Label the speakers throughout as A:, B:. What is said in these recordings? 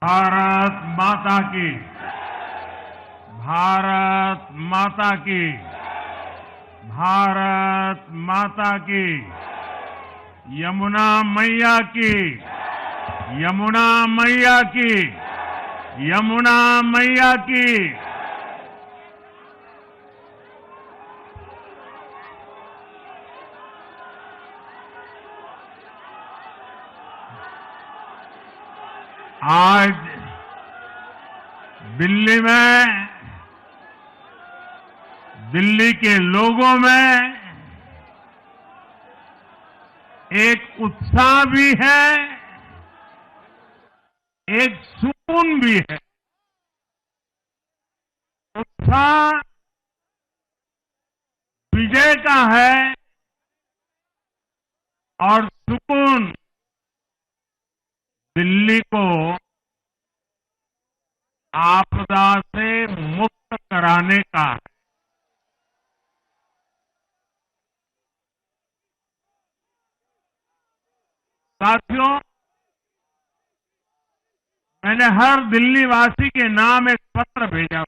A: भारत माता की, भारत माता की, भारत माता की, यमुना मैया की, यमुना मैया की, यमुना मैया की। आज दिल्ली में, दिल्ली के लोगों में एक उत्साह भी है, एक सुकून भी है। उत्साह विजय का है और सुकून दिल्ली को आपदा से मुक्त कराने का है। साथियों, मैंने हर दिल्ली वासी के नाम एक पत्र भेजा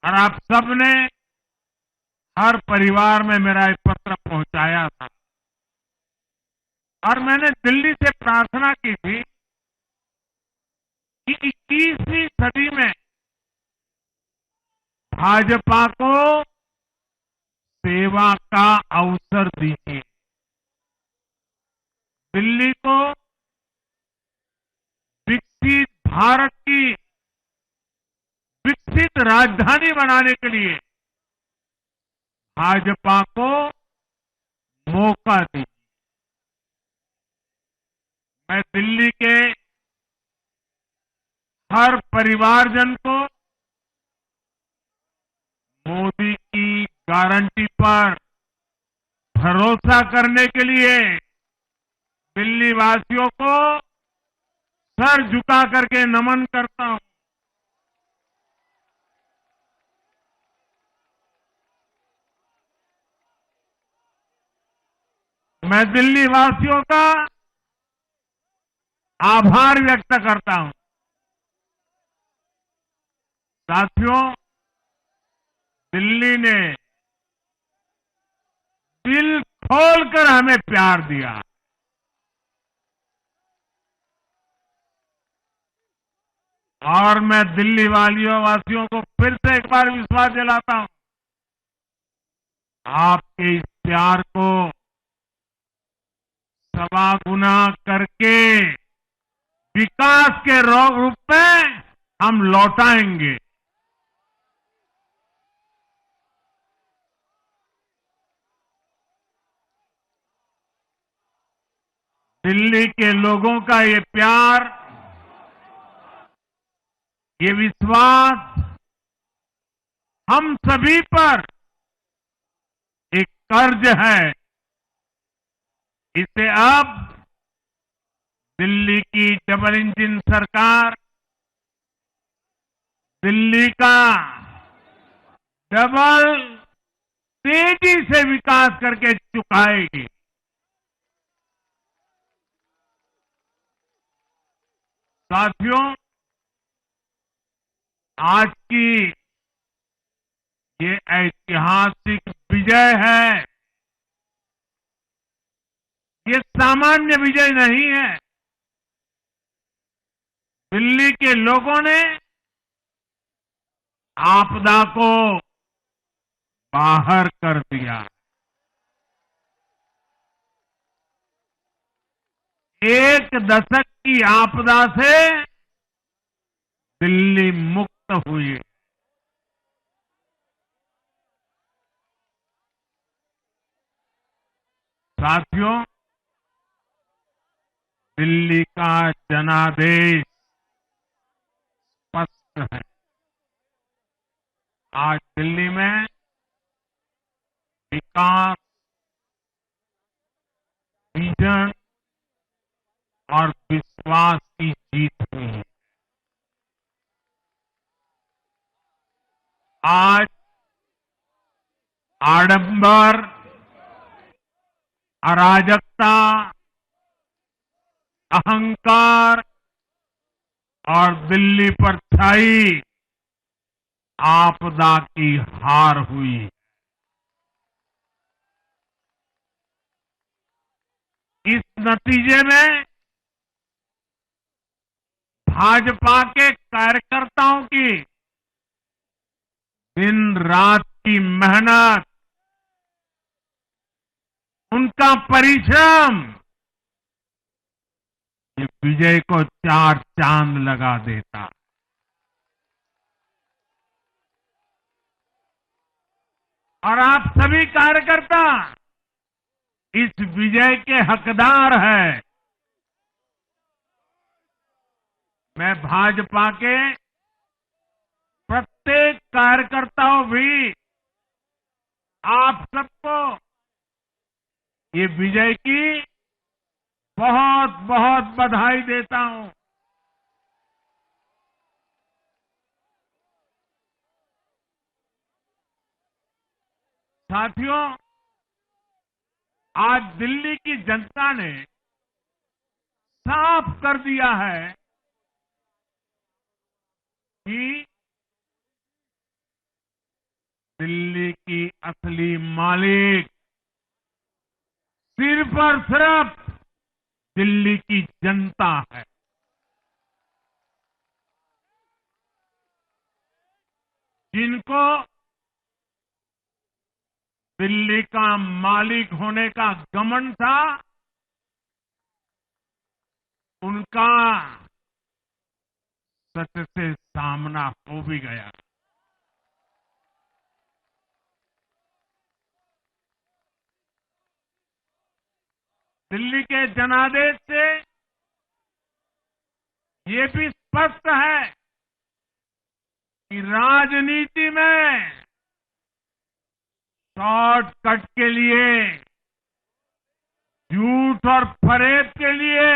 A: और आप सबने हर परिवार में मेरा एक पत्र पहुंचाया था और मैंने दिल्ली से प्रार्थना की थी कि 21वीं सदी में भाजपा को सेवा का अवसर दीजिए, दिल्ली को विकसित भारत की विकसित राजधानी बनाने के लिए भाजपा को मौका दीजिए। मैं दिल्ली के हर परिवारजन को मोदी की गारंटी पर भरोसा करने के लिए दिल्ली वासियों को सर झुका करके नमन करता हूं। मैं दिल्ली वासियों का आभार व्यक्त करता हूं। साथियों, दिल्ली ने दिल खोलकर हमें प्यार दिया और मैं दिल्ली वासियों को फिर से एक बार विश्वास दिलाता हूं, आपके इस प्यार को सवा गुना करके विकास के रूप में हम लौटाएंगे। दिल्ली के लोगों का ये प्यार, ये विश्वास हम सभी पर एक कर्ज है। इसे अब दिल्ली की डबल इंजन सरकार, दिल्ली का डबल तेजी से विकास करके चुकाएगी। साथियों, आज की ये ऐतिहासिक विजय है, ये सामान्य विजय नहीं है। दिल्ली के लोगों ने आपदा को बाहर कर दिया। एक दशक की आपदा से दिल्ली मुक्त हुई। साथियों, दिल्ली का जनादेश स्पष्ट है। आज दिल्ली में विकास, विजन और विश्वास की जीत हुई है। आज आडंबर, अराजकता, अहंकार और दिल्ली पर छाई आपदा की हार हुई। इस नतीजे में भाजपा के कार्यकर्ताओं की दिन रात की मेहनत, उनका परिश्रम ये विजय को चार चांद लगा देता। और आप सभी कार्यकर्ता इस विजय के हकदार हैं। मैं भाजपा के प्रत्येक कार्यकर्ताओं भी आप सबको ये विजय की बहुत बहुत बधाई देता हूं। साथियों, आज दिल्ली की जनता ने साफ कर दिया है कि दिल्ली की असली मालिक सिर्फ और सिर्फ दिल्ली की जनता है। जिनको दिल्ली का मालिक होने का घमंड था, उनका सच से सामना हो भी गया। दिल्ली के जनादेश से ये भी स्पष्ट है कि राजनीति में शॉर्टकट के लिए, झूठ और फरेब के लिए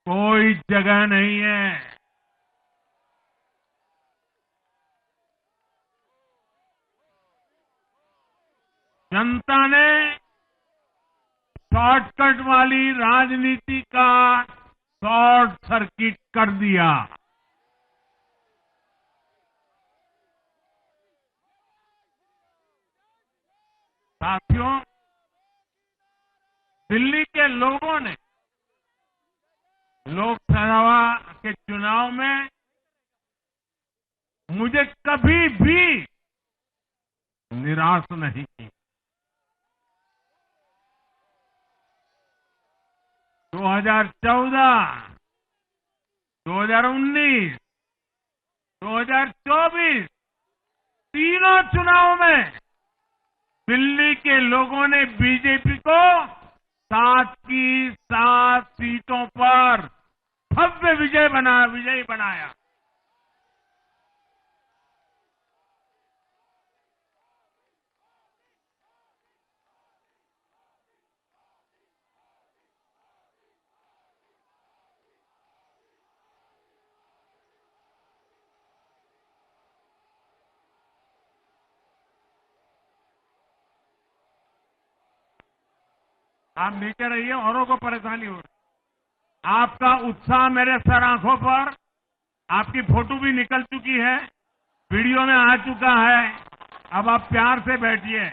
A: कोई जगह नहीं है। जनता ने शॉर्टकट वाली राजनीति का शॉर्ट सर्किट कर दिया। साथियों, दिल्ली के लोगों ने लोकसभा के चुनाव में मुझे कभी भी निराश नहीं की। 2014, 2019, 2024 तीनों चुनाव में दिल्ली के लोगों ने बीजेपी को 7 की 7 सीटों पर भव्य विजयी बनाया। आप नीचे रहिए, औरों को परेशानी हो रही। आपका उत्साह मेरे सर आंखों पर, आपकी फोटो भी निकल चुकी है, वीडियो में आ चुका है। अब आप प्यार से बैठिए।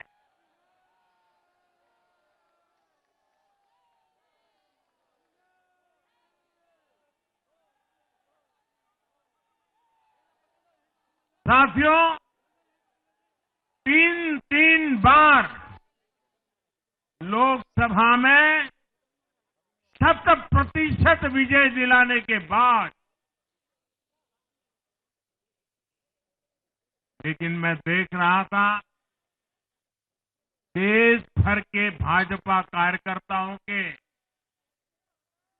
A: साथियों, 3 बार लोकसभा में 100% विजय दिलाने के बाद, लेकिन मैं देख रहा था देश भर के भाजपा कार्यकर्ताओं के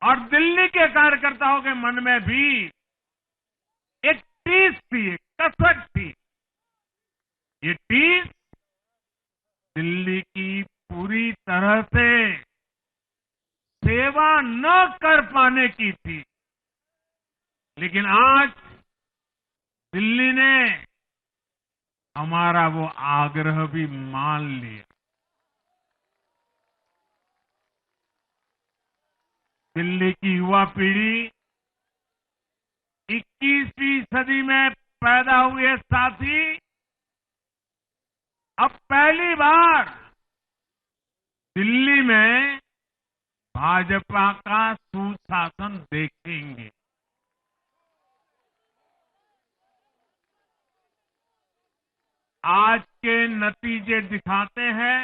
A: और दिल्ली के कार्यकर्ताओं के मन में भी एक टीस थी, एक कसक थी। ये टीस दिल्ली की पूरी तरह से सेवा न कर पाने की थी। लेकिन आज दिल्ली ने हमारा वो आग्रह भी मान लिया। दिल्ली की युवा पीढ़ी 21वीं सदी में पैदा हुए साथी अब पहली बार दिल्ली में भाजपा का सुशासन देखेंगे। आज के नतीजे दिखाते हैं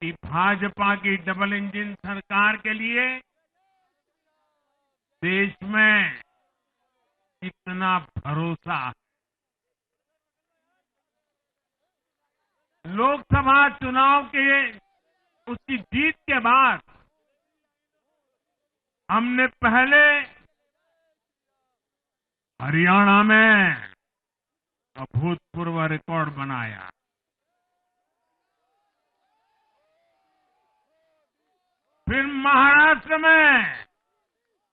A: कि भाजपा की डबल इंजन सरकार के लिए देश में कितना भरोसा है। लोकसभा चुनाव के उसकी जीत के बाद हमने पहले हरियाणा में अभूतपूर्व रिकॉर्ड बनाया, फिर महाराष्ट्र में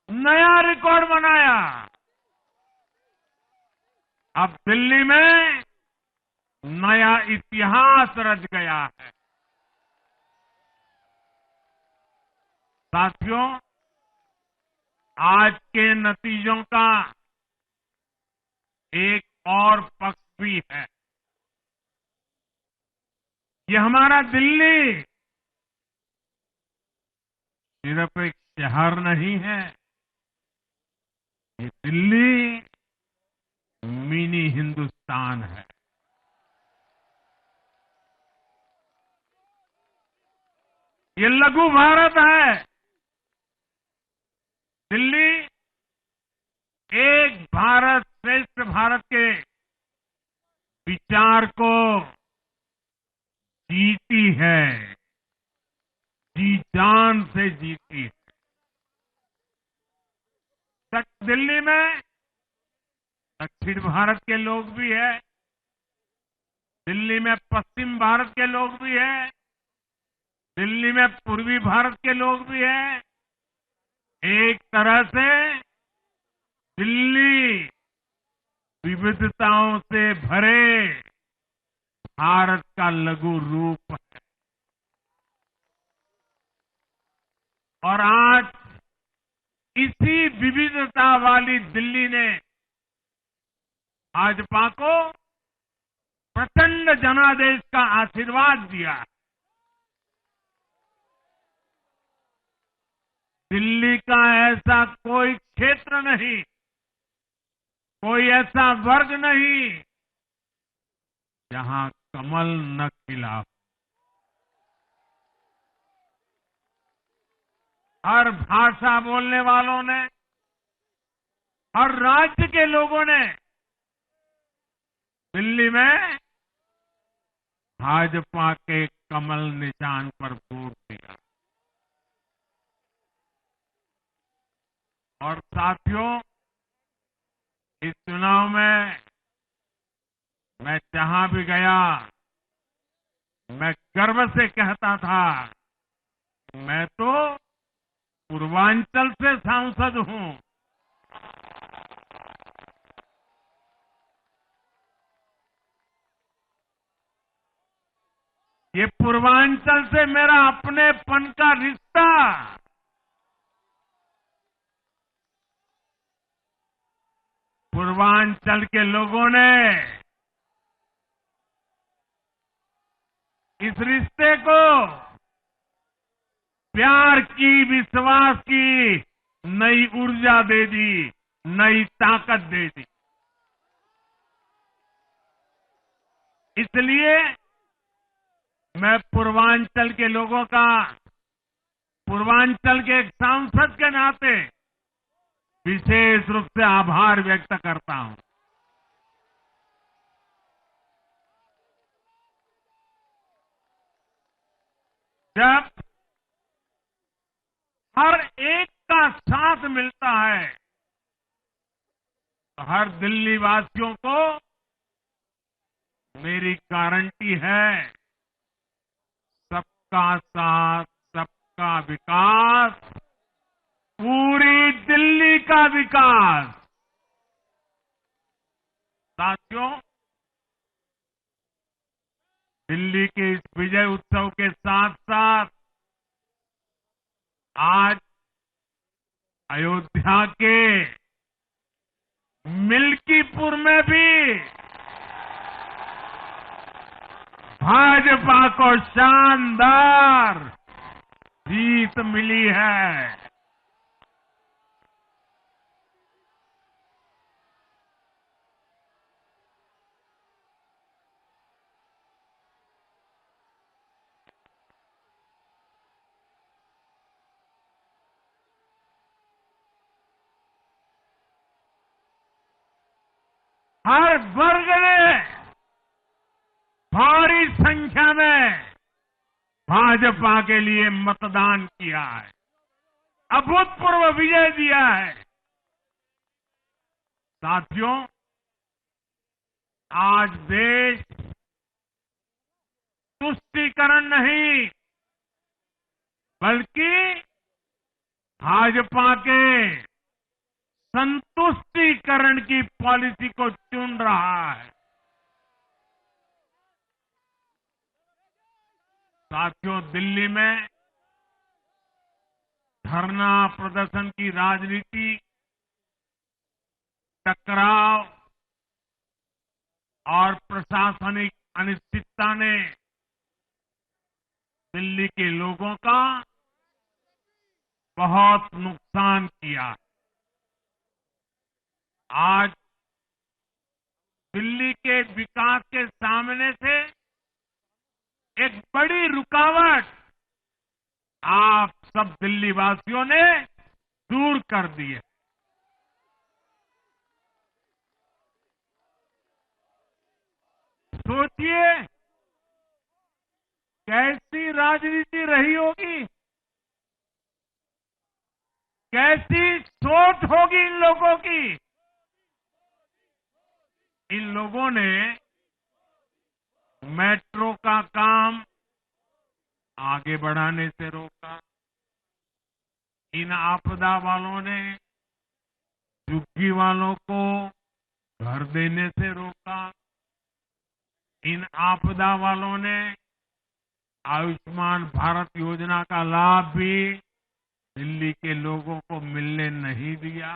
A: नया रिकॉर्ड बनाया, अब दिल्ली में नया इतिहास रच गया है। साथियों, आज के नतीजों का एक और पक्ष भी है। ये हमारा दिल्ली सिर्फ एक शहर नहीं है, ये दिल्ली मिनी हिंदुस्तान है। ये लघु भारत है। दिल्ली एक भारत श्रेष्ठ भारत के विचार को जीती है, जी जान से जीती है। दिल्ली में दक्षिण भारत के लोग भी हैं, दिल्ली में पश्चिम भारत के लोग भी हैं, दिल्ली में पूर्वी भारत के लोग भी हैं। एक तरह से दिल्ली विविधताओं से भरे भारत का लघु रूप है। और आज इसी विविधता वाली दिल्ली ने भाजपा को प्रचंड जनादेश का आशीर्वाद दिया है। दिल्ली का ऐसा कोई क्षेत्र नहीं, कोई ऐसा वर्ग नहीं जहां कमल न खिला हो। हर भाषा बोलने वालों ने, हर राज्य के लोगों ने दिल्ली में भाजपा के कमल निशान पर वोट दिया। और साथियों, इस चुनाव में मैं जहां भी गया, मैं गर्व से कहता था, मैं तो पूर्वांचल से सांसद हूं। ये पूर्वांचल से मेरा अपनेपन का रिश्ता पूर्वांचल के लोगों ने इस रिश्ते को प्यार की, विश्वास की नई ऊर्जा दे दी, नई ताकत दे दी। इसलिए मैं पूर्वांचल के लोगों का, पूर्वांचल के एक सांसद के नाते विशेष रूप से आभार व्यक्त करता हूं। जब हर एक का साथ मिलता है तो हर दिल्ली वासियों को मेरी गारंटी है, सबका साथ, सबका विकास, पूरी दिल्ली का विकास। साथियों, दिल्ली के इस विजय उत्सव के साथ साथ आज अयोध्या के मिल्कीपुर में भी भाजपा को शानदार जीत मिली है। हर वर्ग ने भारी संख्या में भाजपा के लिए मतदान किया है, अभूतपूर्व विजय दिया है। साथियों, आज देश तुष्टीकरण नहीं बल्कि भाजपा के संतुष्टीकरण की पॉलिसी को चुन रहा है। साथियों, दिल्ली में धरना प्रदर्शन की राजनीति, टकराव और प्रशासनिक अनिश्चितता ने दिल्ली के लोगों का बहुत नुकसान किया। आज दिल्ली के विकास के सामने से एक बड़ी रुकावट आप सब दिल्ली वासियों ने दूर कर दी है। सोचिए कैसी राजनीति रही होगी, कैसी सोच होगी इन लोगों की। इन लोगों ने मेट्रो का काम आगे बढ़ाने से रोका। इन आपदा वालों ने झुग्गी वालों को घर देने से रोका। इन आपदा वालों ने आयुष्मान भारत योजना का लाभ भी दिल्ली के लोगों को मिलने नहीं दिया।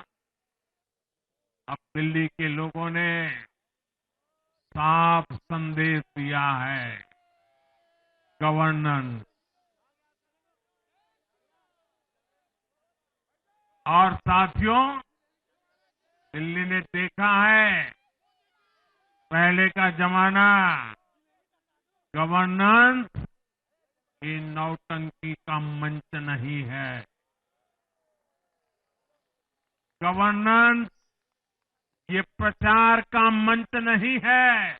A: अब दिल्ली के लोगों ने साफ संदेश दिया है, गवर्नेंस। और साथियों, दिल्ली ने देखा है पहले का जमाना, गवर्नेंस ये नौटंकी का मंच नहीं है। गवर्नेंस ये प्रचार का मंच नहीं है।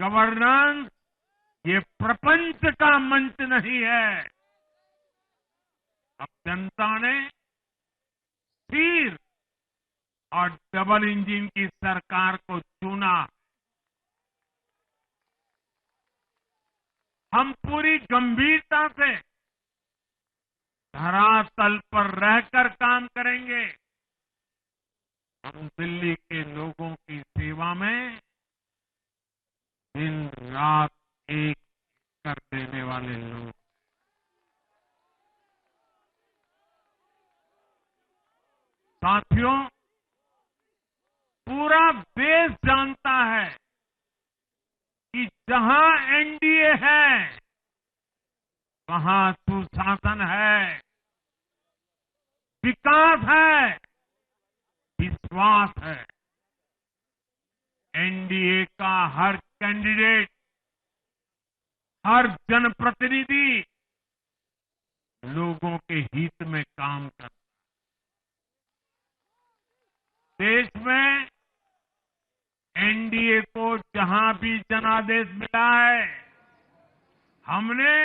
A: गवर्नेंस ये प्रपंच का मंच नहीं है। अब जनता ने स्थिर और डबल इंजन की सरकार को चुना। हम पूरी गंभीरता से धरातल पर रहकर काम करेंगे। हम दिल्ली के लोगों की सेवा में दिन रात एक कर देने वाले लोग। साथियों, पूरा देश जानता है कि जहां एनडीए है वहां सुशासन है, विकास है, विश्वास है। एनडीए का हर कैंडिडेट, हर जनप्रतिनिधि लोगों के हित में काम करता है। देश में एनडीए को जहां भी जनादेश मिला है, हमने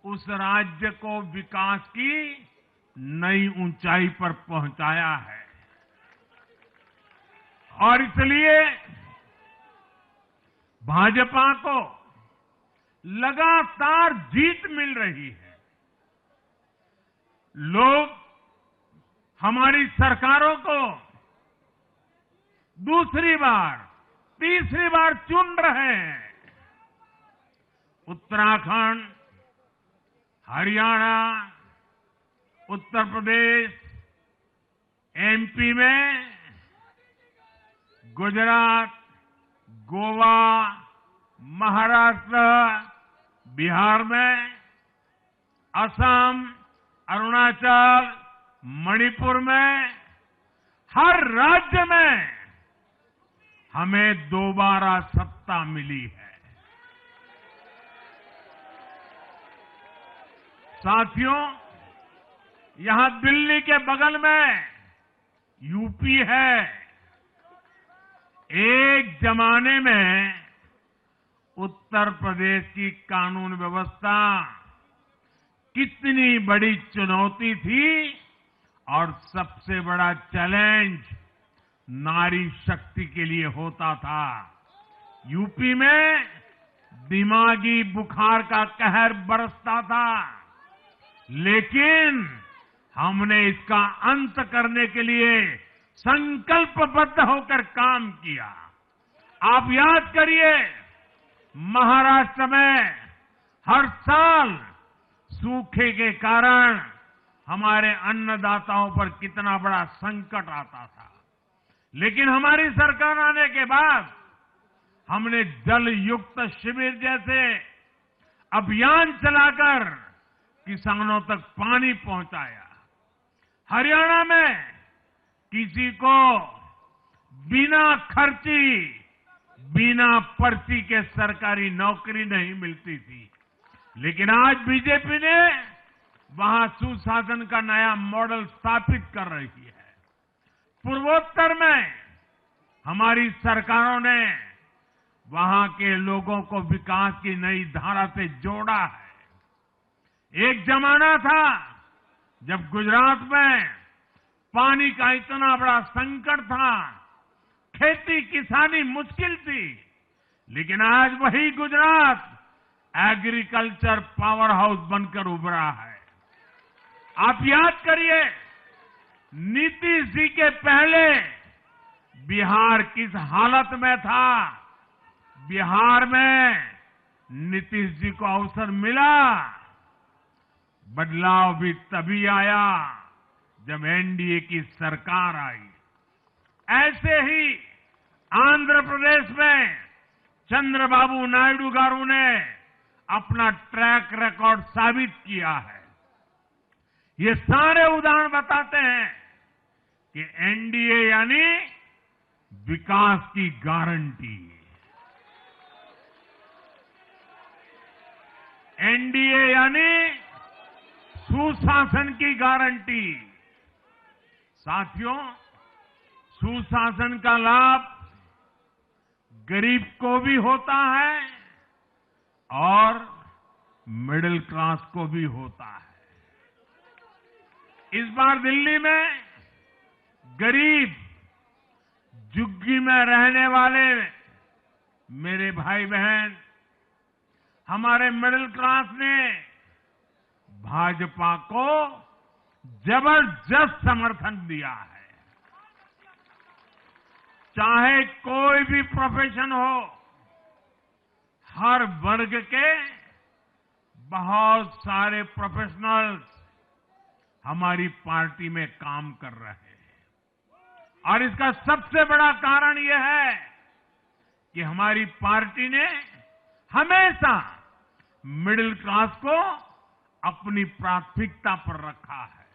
A: उस राज्य को विकास की नई ऊंचाई पर पहुंचाया है। और इसलिए भाजपा को लगातार जीत मिल रही है। लोग हमारी सरकारों को दूसरी बार, तीसरी बार चुन रहे हैं। उत्तराखंड, हरियाणा, उत्तर प्रदेश, एमपी में गुजरात, गोवा, महाराष्ट्र, बिहार में, असम, अरुणाचल, मणिपुर में, हर राज्य में हमें दोबारा सत्ता मिली है। साथियों, यहां दिल्ली के बगल में यूपी है। एक जमाने में उत्तर प्रदेश की कानून व्यवस्था कितनी बड़ी चुनौती थी और सबसे बड़ा चैलेंज नारी शक्ति के लिए होता था। यूपी में दिमागी बुखार का कहर बरसता था, लेकिन हमने इसका अंत करने के लिए संकल्पबद्ध होकर काम किया। आप याद करिए, महाराष्ट्र में हर साल सूखे के कारण हमारे अन्नदाताओं पर कितना बड़ा संकट आता था, लेकिन हमारी सरकार आने के बाद हमने जल युक्त शिविर जैसे अभियान चलाकर किसानों तक पानी पहुंचाया। हरियाणा में किसी को बिना खर्ची, बिना पर्ची के सरकारी नौकरी नहीं मिलती थी, लेकिन आज बीजेपी ने वहां सुशासन का नया मॉडल स्थापित कर रही है। पूर्वोत्तर में हमारी सरकारों ने वहां के लोगों को विकास की नई धारा से जोड़ा है। एक जमाना था जब गुजरात में पानी का इतना बड़ा संकट था, खेती किसानी मुश्किल थी, लेकिन आज वही गुजरात एग्रीकल्चर पावर हाउस बनकर उभरा है। आप याद करिए, नीतीश जी के पहले बिहार किस हालत में था। बिहार में नीतीश जी को अवसर मिला। बदलाव भी तभी आया जब एनडीए की सरकार आई। ऐसे ही आंध्र प्रदेश में चंद्रबाबू नायडू गारू ने अपना ट्रैक रिकॉर्ड साबित किया है। ये सारे उदाहरण बताते हैं कि एनडीए यानी विकास की गारंटी। एनडीए यानी सुशासन की गारंटी। साथियों, सुशासन का लाभ गरीब को भी होता है और मिडिल क्लास को भी होता है। इस बार दिल्ली में गरीब, झुग्गी में रहने वाले मेरे भाई बहन, हमारे मिडिल क्लास ने भाजपा को जबरदस्त समर्थन दिया है। चाहे कोई भी प्रोफेशन हो, हर वर्ग के बहुत सारे प्रोफेशनल्स हमारी पार्टी में काम कर रहे हैं। और इसका सबसे बड़ा कारण यह है कि हमारी पार्टी ने हमेशा मिडिल क्लास को अपनी प्राथमिकता पर रखा है।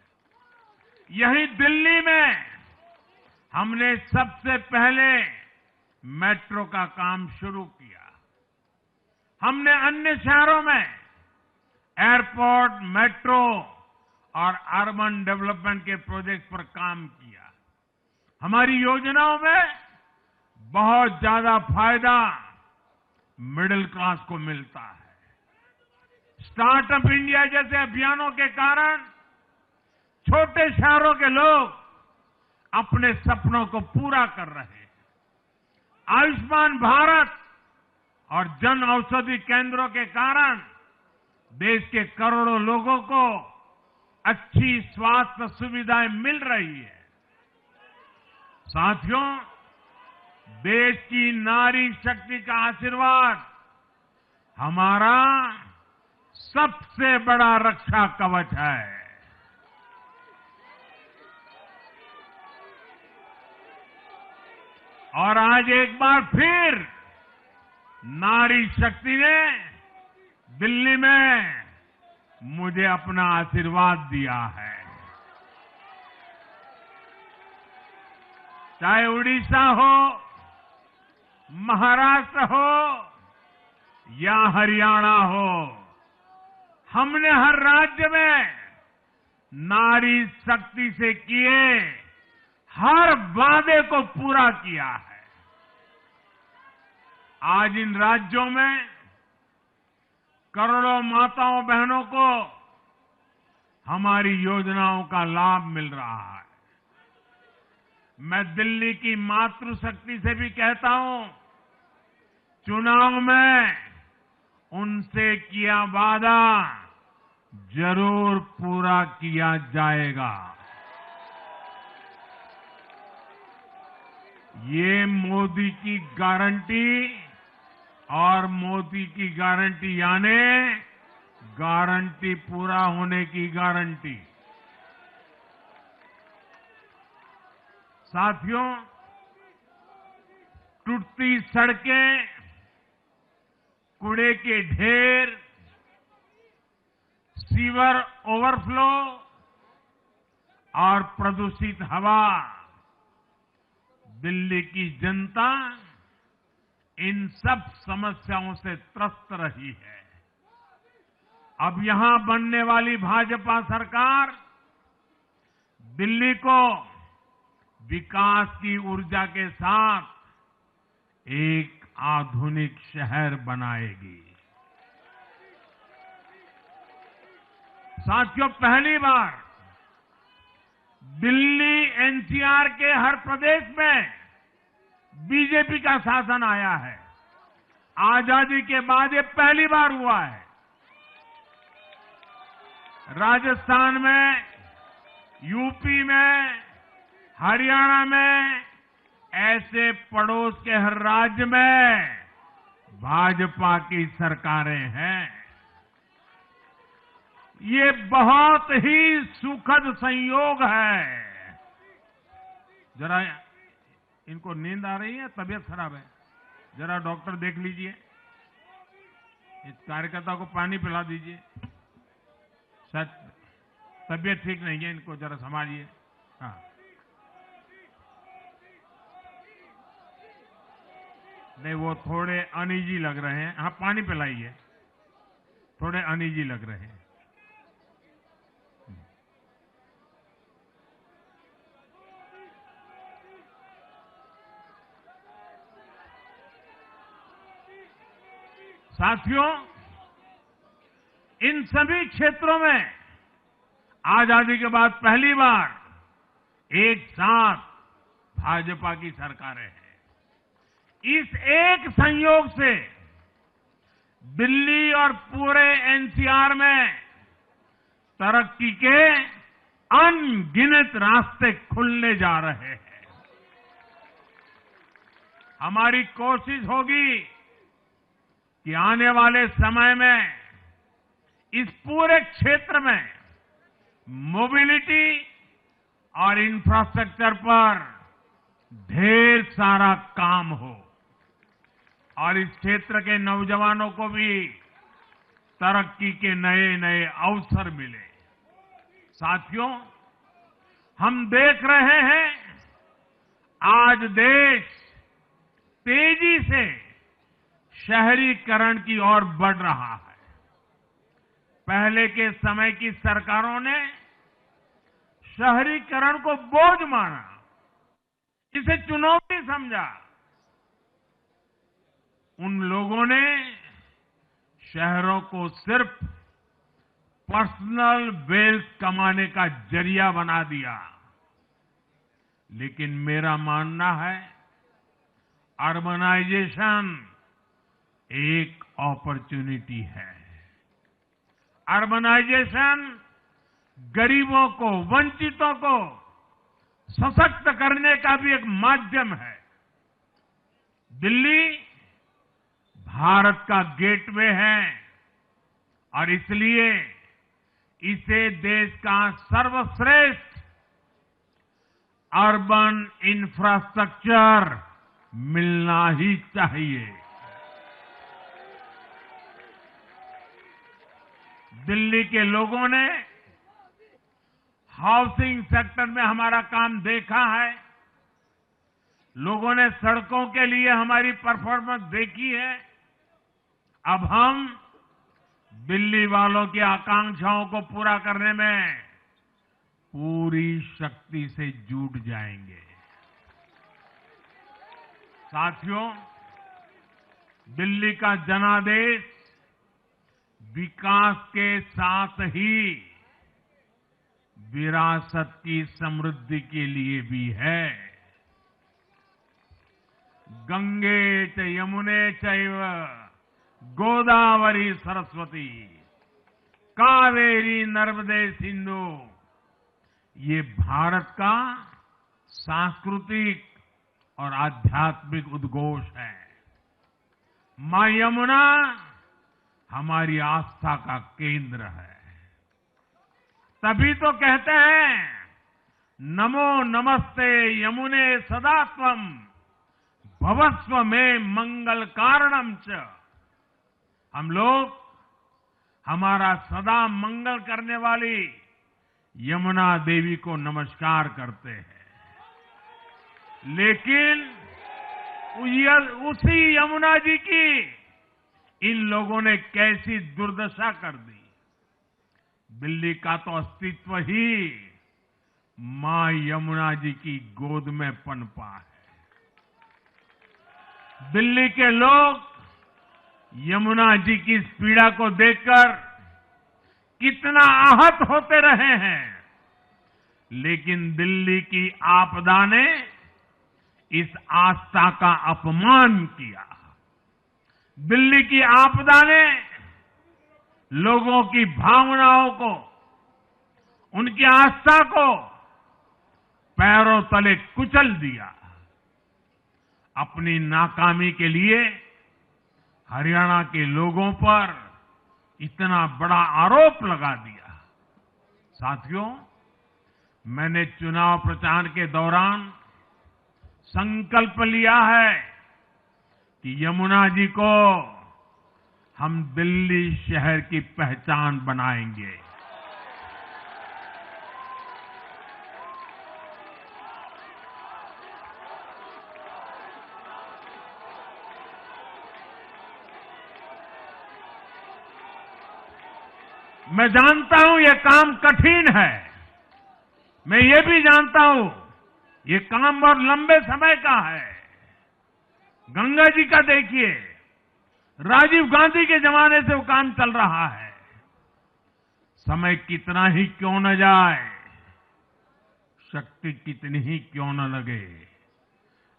A: यही दिल्ली में हमने सबसे पहले मेट्रो का काम शुरू किया। हमने अन्य शहरों में एयरपोर्ट, मेट्रो और अर्बन डेवलपमेंट के प्रोजेक्ट पर काम किया। हमारी योजनाओं में बहुत ज्यादा फायदा मिडिल क्लास को मिलता है। स्टार्टअप इंडिया जैसे अभियानों के कारण छोटे शहरों के लोग अपने सपनों को पूरा कर रहे हैं। आयुष्मान भारत और जन औषधि केंद्रों के कारण देश के करोड़ों लोगों को अच्छी स्वास्थ्य सुविधाएं मिल रही है। साथियों, देश की नारी शक्ति का आशीर्वाद हमारा सबसे बड़ा रक्षा कवच है। और आज एक बार फिर नारी शक्ति ने दिल्ली में मुझे अपना आशीर्वाद दिया है। चाहे उड़ीसा हो, महाराष्ट्र हो या हरियाणा हो, हमने हर राज्य में नारी शक्ति से किए हर वादे को पूरा किया है। आज इन राज्यों में करोड़ों माताओं बहनों को हमारी योजनाओं का लाभ मिल रहा है। मैं दिल्ली की मातृशक्ति से भी कहता हूं, चुनाव में उनसे किया वादा जरूर पूरा किया जाएगा। ये मोदी की गारंटी और मोदी की गारंटी यानी गारंटी पूरा होने की गारंटी। साथियों, टूटती सड़कें, कूड़े के ढेर, सीवर ओवरफ्लो और प्रदूषित हवा, दिल्ली की जनता इन सब समस्याओं से त्रस्त रही है। अब यहां बनने वाली भाजपा सरकार दिल्ली को विकास की ऊर्जा के साथ एक आधुनिक शहर बनाएगी। साथियों, पहली बार दिल्ली एनसीआर के हर प्रदेश में बीजेपी का शासन आया है। आजादी के बाद ये पहली बार हुआ है। राजस्थान में, यूपी में, हरियाणा में, ऐसे पड़ोस के हर राज्य में भाजपा की सरकारें हैं। ये बहुत ही सुखद संयोग है। जरा इनको नींद आ रही है, तबीयत खराब है, जरा डॉक्टर देख लीजिए। इस कार्यकर्ता को पानी पिला दीजिए, शायद तबीयत ठीक नहीं है, इनको जरा संभालिए। हाँ, नहीं, वो थोड़े अनईजी लग रहे हैं। हाँ, पानी पिलाइए, थोड़े अनईजी लग रहे हैं। साथियों, इन सभी क्षेत्रों में आजादी के बाद पहली बार एक साथ भाजपा की सरकारें हैं। इस एक संयोग से दिल्ली और पूरे एनसीआर में तरक्की के अनगिनत रास्ते खुलने जा रहे हैं। हमारी कोशिश होगी कि आने वाले समय में इस पूरे क्षेत्र में मोबिलिटी और इंफ्रास्ट्रक्चर पर ढेर सारा काम हो और इस क्षेत्र के नौजवानों को भी तरक्की के नए नए अवसर मिले। साथियों, हम देख रहे हैं आज देश तेजी से शहरीकरण की ओर बढ़ रहा है। पहले के समय की सरकारों ने शहरीकरण को बोझ माना, इसे चुनौती समझा। उन लोगों ने शहरों को सिर्फ पर्सनल वेल्थ कमाने का जरिया बना दिया। लेकिन मेरा मानना है, अर्बनाइजेशन एक अपॉर्चुनिटी है। अर्बनाइजेशन गरीबों को, वंचितों को सशक्त करने का भी एक माध्यम है। दिल्ली भारत का गेटवे है और इसलिए इसे देश का सर्वश्रेष्ठ अर्बन इंफ्रास्ट्रक्चर मिलना ही चाहिए। दिल्ली के लोगों ने हाउसिंग सेक्टर में हमारा काम देखा है। लोगों ने सड़कों के लिए हमारी परफॉर्मेंस देखी है। अब हम दिल्ली वालों की आकांक्षाओं को पूरा करने में पूरी शक्ति से जुट जाएंगे। साथियों, दिल्ली का जनादेश विकास के साथ ही विरासत की समृद्धि के लिए भी है। गंगे च यमुने चैव गोदावरी सरस्वती कावेरी नर्मदे सिंधु, ये भारत का सांस्कृतिक और आध्यात्मिक उद्घोष है। मां यमुना हमारी आस्था का केंद्र है। तभी तो कहते हैं, नमो नमस्ते यमुने सदा त्वम भवस्व में मंगल कारणम च। हम लोग हमारा सदा मंगल करने वाली यमुना देवी को नमस्कार करते हैं। लेकिन उसी यमुना जी की इन लोगों ने कैसी दुर्दशा कर दी। दिल्ली का तो अस्तित्व ही मां यमुना जी की गोद में पनपा है। दिल्ली के लोग यमुना जी की इस पीड़ा को देखकर कितना आहत होते रहे हैं, लेकिन दिल्ली की आपदा ने इस आस्था का अपमान किया। दिल्ली की आपदा ने लोगों की भावनाओं को, उनकी आस्था को पैरों तले कुचल दिया। अपनी नाकामी के लिए हरियाणा के लोगों पर इतना बड़ा आरोप लगा दिया। साथियों, मैंने चुनाव प्रचार के दौरान संकल्प लिया है कि यमुना जी को हम दिल्ली शहर की पहचान बनाएंगे। मैं जानता हूं ये काम कठिन है। मैं ये भी जानता हूं ये काम बहुत लंबे समय का है। गंगा जी का देखिए, राजीव गांधी के जमाने से वो काम चल रहा है। समय कितना ही क्यों न जाए, शक्ति कितनी ही क्यों न लगे,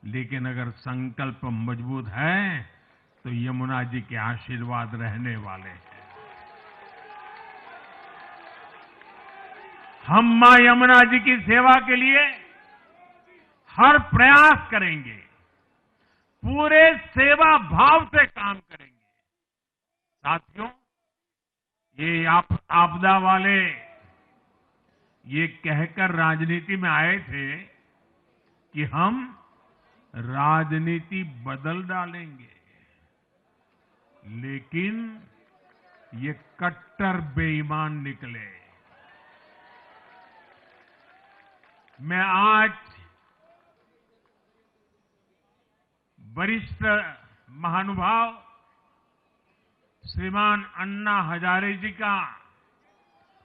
A: लेकिन अगर संकल्प मजबूत है तो यमुना जी के आशीर्वाद रहने वाले हैं। हम मां यमुना जी की सेवा के लिए हर प्रयास करेंगे, पूरे सेवा भाव से काम करेंगे। साथियों, ये आपदा वाले ये कहकर राजनीति में आए थे कि हम राजनीति बदल डालेंगे, लेकिन ये कट्टर बेईमान निकले। मैं आज वरिष्ठ महानुभाव श्रीमान अन्ना हजारे जी का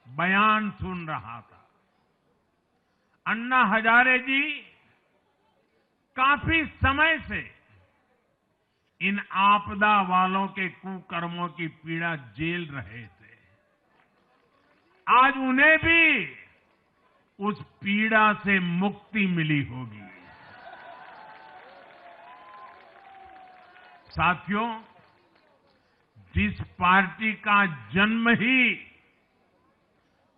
A: बयान सुन रहा था। अन्ना हजारे जी काफी समय से इन आपदा वालों के कुकर्मों की पीड़ा झेल रहे थे। आज उन्हें भी उस पीड़ा से मुक्ति मिली होगी। साथियों, जिस पार्टी का जन्म ही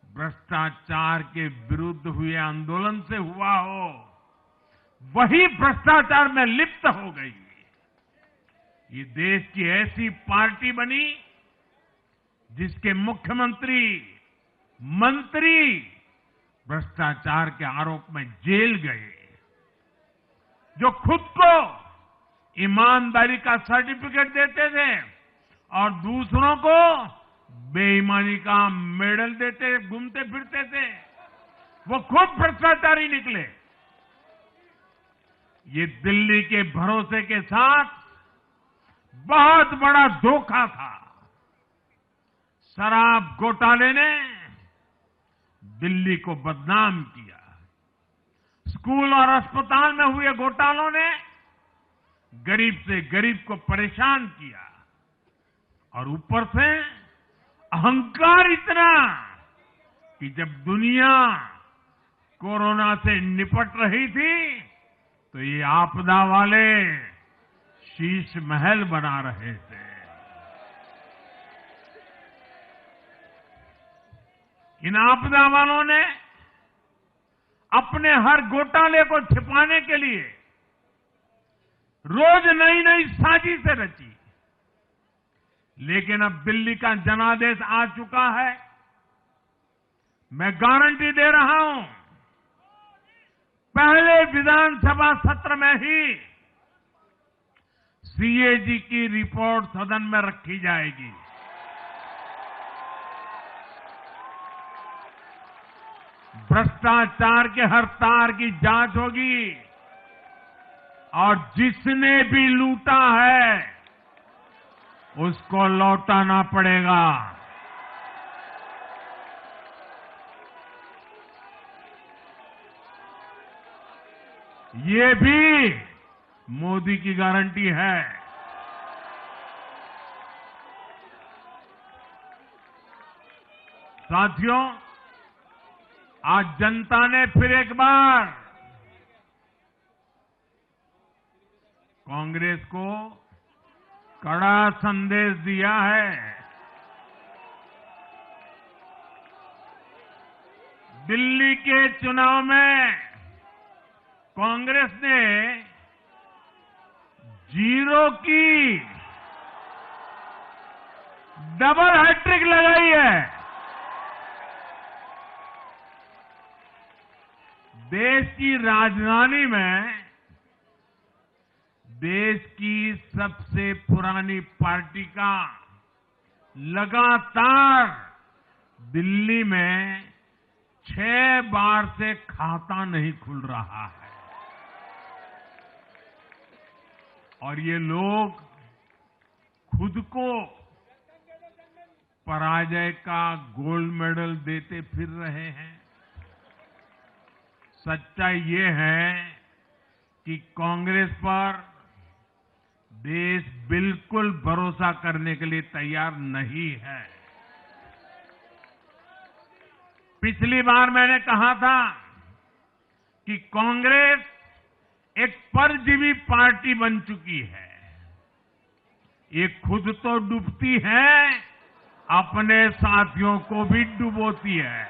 A: भ्रष्टाचार के विरुद्ध हुए आंदोलन से हुआ हो, वही भ्रष्टाचार में लिप्त हो गई। ये देश की ऐसी पार्टी बनी जिसके मुख्यमंत्री, मंत्री भ्रष्टाचार के आरोप में जेल गए, जो खुद को ईमानदारी का सर्टिफिकेट देते थे और दूसरों को बेईमानी का मेडल देते घूमते फिरते थे। वो खुद भ्रष्टाचारी निकले। ये दिल्ली के भरोसे के साथ बहुत बड़ा धोखा था। शराब घोटाले ने दिल्ली को बदनाम किया। स्कूल और अस्पताल में हुए घोटालों ने गरीब से गरीब को परेशान किया और ऊपर से अहंकार इतना कि जब दुनिया कोरोना से निपट रही थी तो ये आपदा वाले शीश महल बना रहे थे। इन आपदा वालों ने अपने हर घोटाले को छिपाने के लिए रोज नई नई साजिशें रची। लेकिन अब दिल्ली का जनादेश आ चुका है। मैं गारंटी दे रहा हूं, पहले विधानसभा सत्र में ही सीएजी की रिपोर्ट सदन में रखी जाएगी। भ्रष्टाचार के हर तार की जांच होगी और जिसने भी लूटा है उसको लौटाना पड़ेगा। ये भी मोदी की गारंटी है। साथियों, आज जनता ने फिर एक बार कांग्रेस को कड़ा संदेश दिया है। दिल्ली के चुनाव में कांग्रेस ने 0 की डबल हैट्रिक लगाई है। देश की राजधानी में देश की सबसे पुरानी पार्टी का लगातार दिल्ली में 6 बार से खाता नहीं खुल रहा है और ये लोग खुद को पराजय का गोल्ड मेडल देते फिर रहे हैं। सच्चाई ये है कि कांग्रेस पर देश बिल्कुल भरोसा करने के लिए तैयार नहीं है। पिछली बार मैंने कहा था कि कांग्रेस एक परजीवी पार्टी बन चुकी है। ये खुद तो डूबती है, अपने साथियों को भी डुबोती है।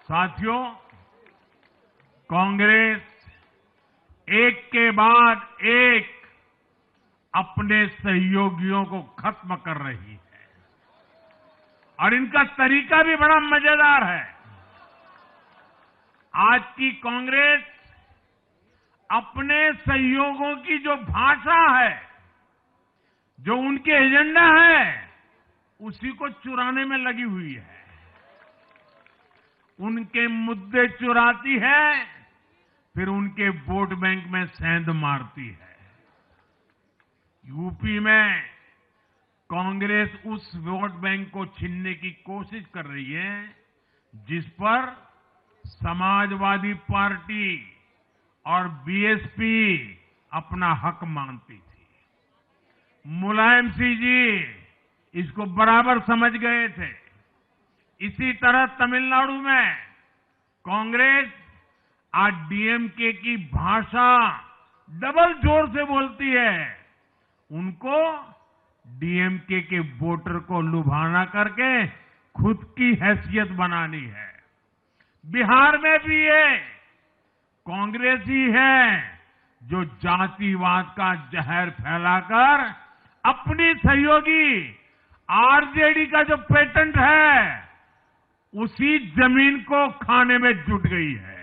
A: साथियों, कांग्रेस एक के बाद एक अपने सहयोगियों को खत्म कर रही है और इनका तरीका भी बड़ा मजेदार है। आज की कांग्रेस अपने सहयोगियों की जो भाषा है, जो उनके एजेंडा है, उसी को चुराने में लगी हुई है। उनके मुद्दे चुराती है, फिर उनके वोट बैंक में सेंध मारती है। यूपी में कांग्रेस उस वोट बैंक को छीनने की कोशिश कर रही है जिस पर समाजवादी पार्टी और बीएसपी अपना हक मानती थी। मुलायम सिंह जी इसको बराबर समझ गए थे। इसी तरह तमिलनाडु में कांग्रेस आज डीएमके की भाषा डबल जोर से बोलती है। उनको डीएमके के वोटर को लुभाना करके खुद की हैसियत बनानी है। बिहार में भी ये कांग्रेस ही है जो जातिवाद का जहर फैलाकर अपनी सहयोगी आरजेडी का जो पेटेंट है उसी जमीन को खाने में जुट गई है।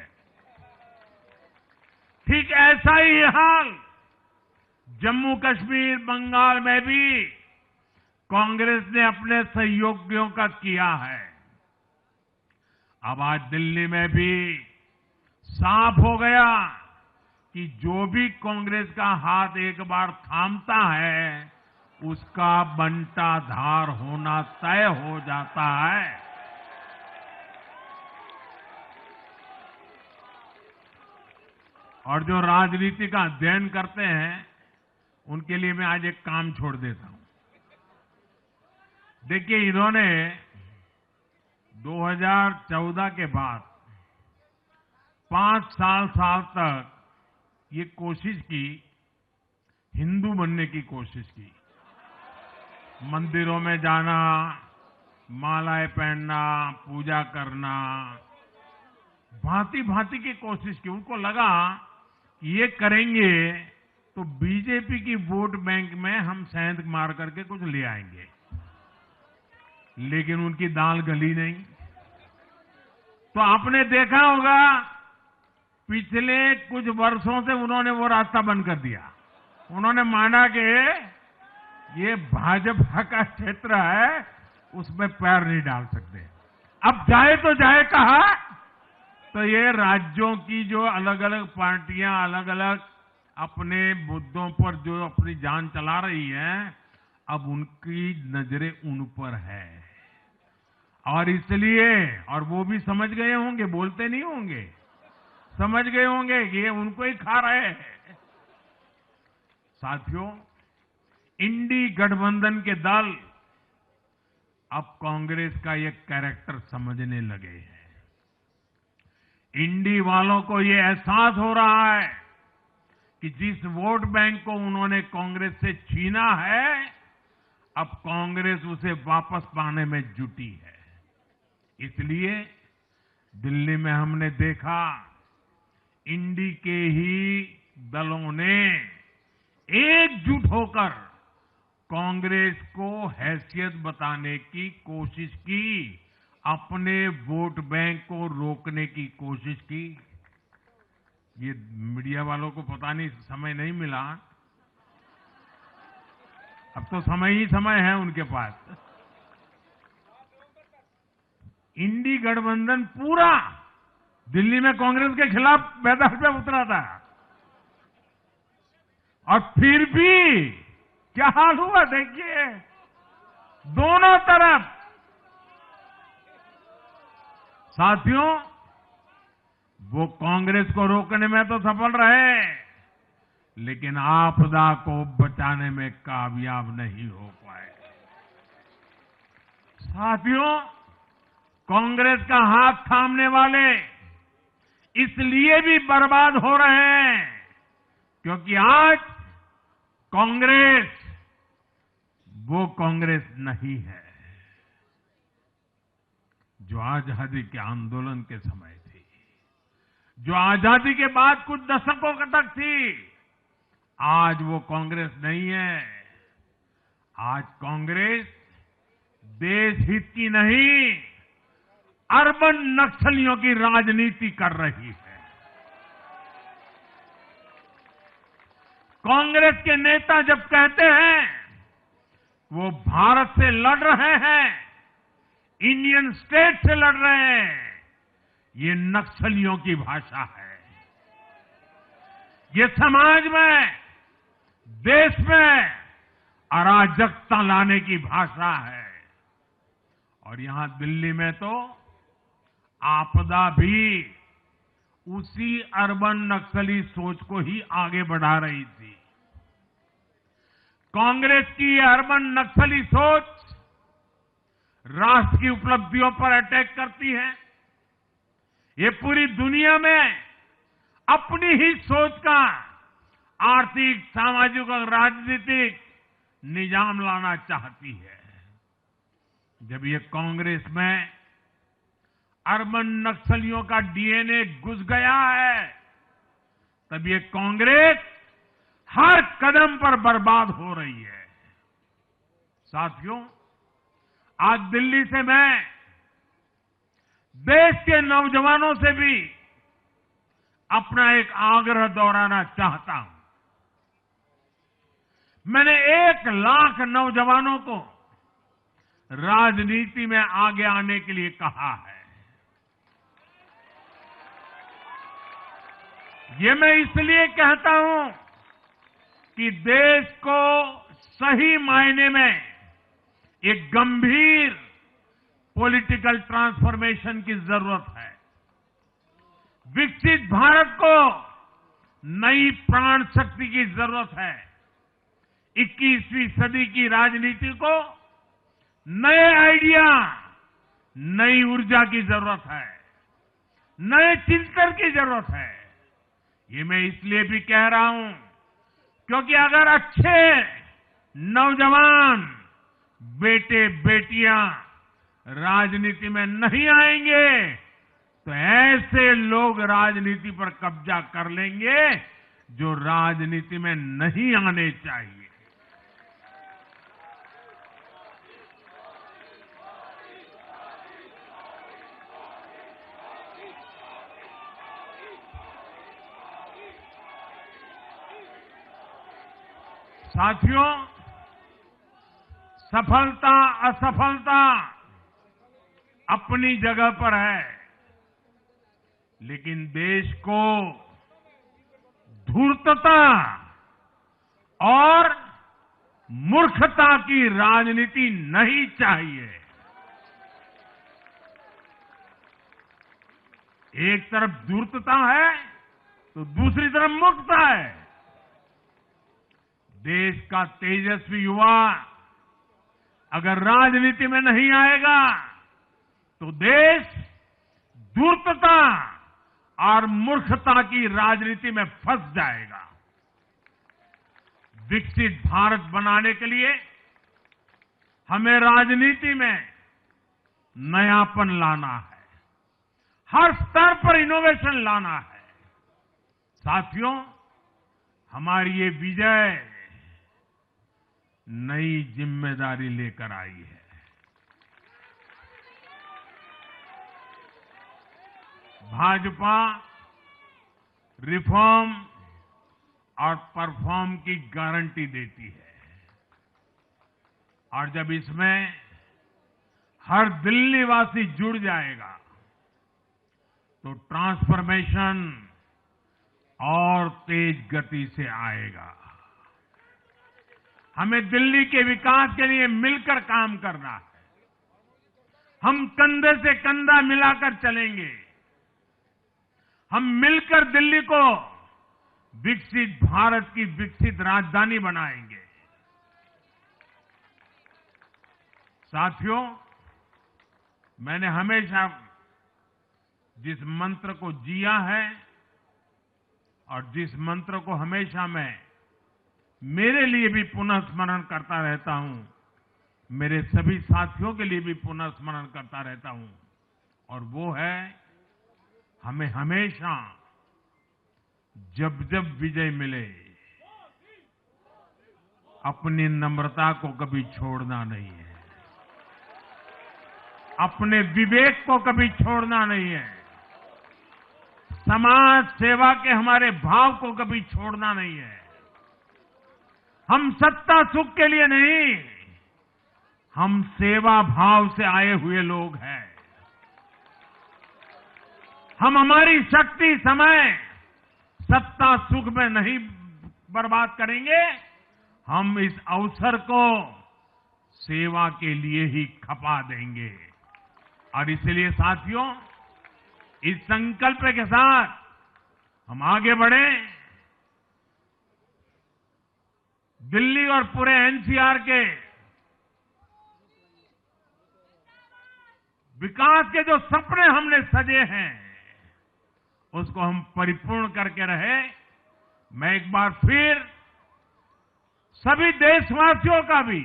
A: ठीक ऐसा ही हाल जम्मू कश्मीर, बंगाल में भी कांग्रेस ने अपने सहयोगियों का किया है। अब आज दिल्ली में भी साफ हो गया कि जो भी कांग्रेस का हाथ एक बार थामता है, उसका बंटाधार होना तय हो जाता है। और जो राजनीति का अध्ययन करते हैं, उनके लिए मैं आज एक काम छोड़ देता हूं। देखिए, इन्होंने 2014 के बाद 5 साल तक ये कोशिश की, हिंदू बनने की कोशिश की। मंदिरों में जाना, मालाएं पहनना, पूजा करना, भांति भांति की कोशिश की। उनको लगा कि ये करेंगे तो बीजेपी की वोट बैंक में हम सेंध मार करके कुछ ले आएंगे, लेकिन उनकी दाल गली नहीं। तो आपने देखा होगा, पिछले कुछ वर्षों से उन्होंने वो रास्ता बंद कर दिया। उन्होंने माना कि ये भाजपा का क्षेत्र है, उसमें पैर नहीं डाल सकते। अब जाए तो जाए कहा, तो ये राज्यों की जो अलग अलग पार्टियां अलग अलग अपने मुद्दों पर जो अपनी जान चला रही हैं, अब उनकी नजरें उन पर है। और इसलिए, और वो भी समझ गए होंगे, बोलते नहीं होंगे, समझ गए होंगे कि ये उनको ही खा रहे हैं। साथियों, इंडी गठबंधन के दल अब कांग्रेस का ये कैरेक्टर समझने लगे हैं। इंडी वालों को ये एहसास हो रहा है कि जिस वोट बैंक को उन्होंने कांग्रेस से छीना है, अब कांग्रेस उसे वापस पाने में जुटी है। इसलिए दिल्ली में हमने देखा, इंडी के ही दलों ने एकजुट होकर कांग्रेस को हैसियत बताने की कोशिश की, अपने वोट बैंक को रोकने की कोशिश की। ये मीडिया वालों को पता नहीं समय नहीं मिला, अब तो समय ही समय है उनके पास। इंडी गठबंधन पूरा दिल्ली में कांग्रेस के खिलाफ मैदान पे उतरा था, और फिर भी क्या हाल हुआ देखिए, दोनों तरफ। साथियों, वो कांग्रेस को रोकने में तो सफल रहे, लेकिन आपदा को बचाने में कामयाब नहीं हो पाए। साथियों, कांग्रेस का हाथ थामने वाले इसलिए भी बर्बाद हो रहे हैं क्योंकि आज कांग्रेस वो कांग्रेस नहीं है जो आजादी के आंदोलन के समय थी, जो आजादी के बाद कुछ दशकों तक थी। आज वो कांग्रेस नहीं है। आज कांग्रेस देश हित की नहीं, अर्बन नक्सलियों की राजनीति कर रही है। कांग्रेस के नेता जब कहते हैं वो भारत से लड़ रहे हैं, इंडियन स्टेट से लड़ रहे हैं, ये नक्सलियों की भाषा है। ये समाज में, देश में अराजकता लाने की भाषा है। और यहां दिल्ली में तो आपदा भी उसी अर्बन नक्सली सोच को ही आगे बढ़ा रही थी। कांग्रेस की ये अर्बन नक्सली सोच राष्ट्र की उपलब्धियों पर अटैक करती है। ये पूरी दुनिया में अपनी ही सोच का आर्थिक, सामाजिक और राजनीतिक निजाम लाना चाहती है। जब ये कांग्रेस में अर्बन नक्सलियों का डीएनए घुस गया है, तब ये कांग्रेस हर कदम पर बर्बाद हो रही है। साथियों, आज दिल्ली से मैं देश के नौजवानों से भी अपना एक आग्रह दोहराना चाहता हूं। मैंने 1 लाख नौजवानों को राजनीति में आगे आने के लिए कहा है। ये मैं इसलिए कहता हूं कि देश को सही मायने में एक गंभीर पॉलिटिकल ट्रांसफॉर्मेशन की जरूरत है। विकसित भारत को नई प्राण शक्ति की जरूरत है। 21वीं सदी की राजनीति को नए आइडिया, नई ऊर्जा की जरूरत है, नए चिंतन की जरूरत है। ये मैं इसलिए भी कह रहा हूं क्योंकि अगर अच्छे नौजवान बेटे बेटियां राजनीति में नहीं आएंगे तो ऐसे लोग राजनीति पर कब्जा कर लेंगे जो राजनीति में नहीं आने चाहिए। साथियों, सफलता असफलता अपनी जगह पर है, लेकिन देश को धूर्तता और मूर्खता की राजनीति नहीं चाहिए। एक तरफ धूर्तता है तो दूसरी तरफ मूर्खता है। देश का तेजस्वी युवा अगर राजनीति में नहीं आएगा तो देश धूर्तता और मूर्खता की राजनीति में फंस जाएगा। विकसित भारत बनाने के लिए हमें राजनीति में नयापन लाना है, हर स्तर पर इनोवेशन लाना है। साथियों, हमारी ये विजय नई जिम्मेदारी लेकर आई है। भाजपा रिफॉर्म और परफॉर्म की गारंटी देती है और जब इसमें हर दिल्ली वासी जुड़ जाएगा तो ट्रांसफॉर्मेशन और तेज गति से आएगा। हमें दिल्ली के विकास के लिए मिलकर काम करना है। हम कंधे से कंधा मिलाकर चलेंगे। हम मिलकर दिल्ली को विकसित भारत की विकसित राजधानी बनाएंगे। साथियों, मैंने हमेशा जिस मंत्र को जिया है और जिस मंत्र को हमेशा मैं मेरे लिए भी पुनः स्मरण करता रहता हूं, मेरे सभी साथियों के लिए भी पुनः स्मरण करता रहता हूं, और वो है हमें हमेशा जब जब विजय मिले अपनी नम्रता को कभी छोड़ना नहीं है, अपने विवेक को कभी छोड़ना नहीं है, समाज सेवा के हमारे भाव को कभी छोड़ना नहीं है। हम सत्ता सुख के लिए नहीं, हम सेवा भाव से आए हुए लोग हैं। हम हमारी शक्ति समय सत्ता सुख में नहीं बर्बाद करेंगे, हम इस अवसर को सेवा के लिए ही खपा देंगे। और इसलिए साथियों, इस संकल्प के साथ हम आगे बढ़ें। दिल्ली और पूरे एनसीआर के विकास के जो सपने हमने सजे हैं उसको हम परिपूर्ण करके रहे। मैं एक बार फिर सभी देशवासियों का भी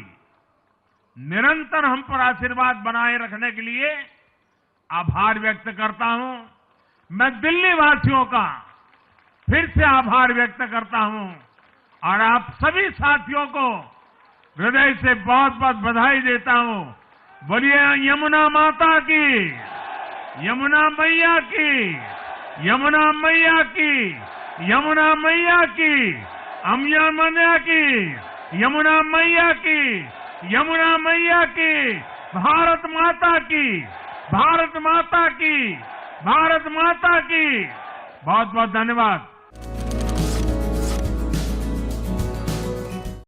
A: निरंतर हम पर आशीर्वाद बनाए रखने के लिए आभार व्यक्त करता हूं। मैं दिल्ली वासियों का फिर से आभार व्यक्त करता हूं और आप सभी साथियों को हृदय से बहुत बहुत बधाई देता हूं। बोलिए यमुना माता की, यमुना मैया की यमुना मैया की, यमुना मैया की, अम्बिया मैया की, यमुना मैया की, यमुना मैया की, भारत माता की, भारत माता की, भारत माता की। बहुत बहुत धन्यवाद।